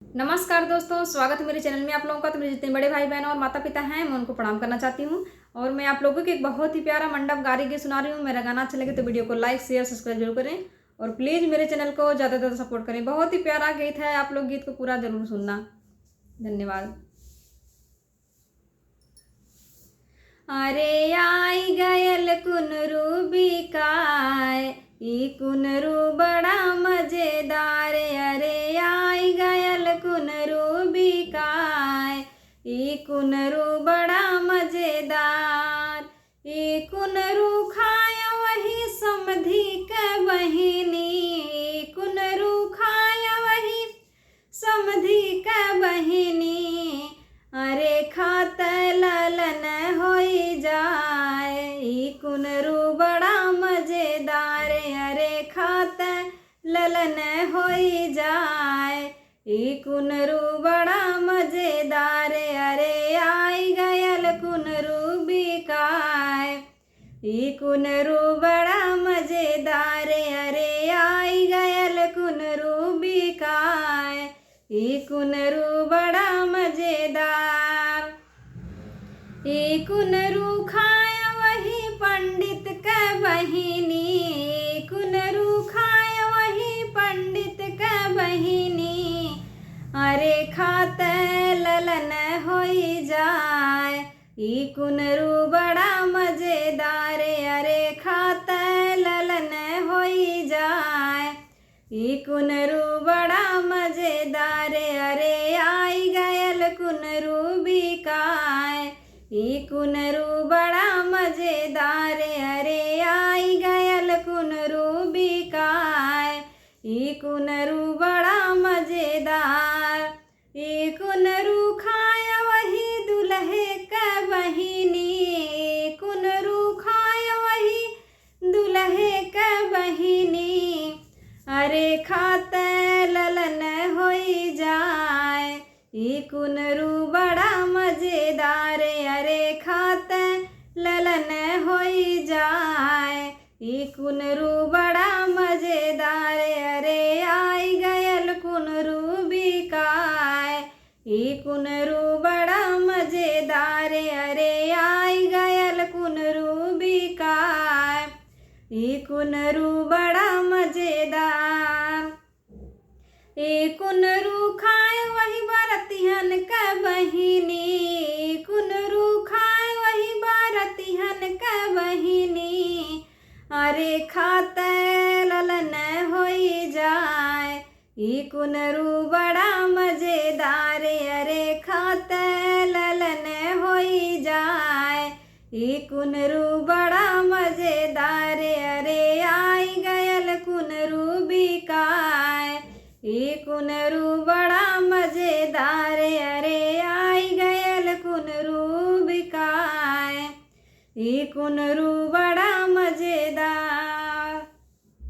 नमस्कार दोस्तों, स्वागत है मेरे चैनल में आप लोगों का। तो मेरे जितने बड़े भाई बहन और माता पिता हैं मैं उनको प्रणाम करना चाहती हूँ। और मैं आप लोगों को एक बहुत ही प्यारा मंडप गारी गीत सुना रही हूँ। मेरा गाना अच्छा लगे तो वीडियो को लाइक शेयर सब्सक्राइब जरूर करें और प्लीज़ मेरे चैनल को ज़्यादा से ज़्यादा सपोर्ट करें। बहुत ही प्यारा गीत है, आप लोग गीत को पूरा जरूर सुनना। धन्यवाद। अरे आई गयल कुनरू बिकाय, ई कुनरू बड़ा मजेदार। अरे आई गयल कुनरू बिकाय, ई कुनरू बड़ा मजेदार। ई कुनरू खाय वही समधी के बहिनी, ई कुनरू खाय वही समधी के बहिनी। अरे खात ललन होई जाए, ई कुनरू बड़ा मजेदार। अरे खात ललन होई जाए, ई कुनरू बड़ा मजेदार। अरे आई गयल कुनरू बिकाय, ई कुनरू बड़ा मजेदार। अरे आई गयल कुनरू बिकाय, ई कुनरू बड़ा मजेदार। ई कुनरू खाय वही पंडित के बहिनी, ई कुनरू खाय वही पंडित के बहिनी। अरे खात ललन होई जाए, ई कुनरू बड़ा मजेदार। अरे खात ललन होई जाए, ई कुनरू बड़ा मजेदार। अरे आई गयल कुनरू बिकाय, ई कुनरू बड़ा मजेदार। अरे आई गयल कुनरू बिकाय, ई कुनरू बड़ा मजेदार। ई कुनरू खाय वही दुल्हे के बहिनी, ई कुनरू खाय वही दुल्हे के बहिनी। अरे खात ललन होई जाए, ई कुनरू बड़ा मजेदार। अरे खात ललन होई जाए, ई कुनरू बड़ा मजेदार। अरे आई गयल कुनरू बिकाय, ई कुनरू बड़ा मजेदार। अरे आई गयल कुनरू बिकाय, ई कुनरू बड़ा मजेदार। ई कुनरू खाय वही बारतिहन के बहिनी, ई कुनरू खाय वही बारतिहन के बहिनी। अरे खात ललन होई जाए, ई कुनरू बड़ा मजेदार। अरे खात ललन होई जाए, ई कुनरू बड़ा मजेदार। अरे आई गयल कुनरू बिकाय, ई कुनरू बड़ा मजेदार। अरे आई गयल कुनरू बिकाय, ई कुनरू बड़ा मजेदार।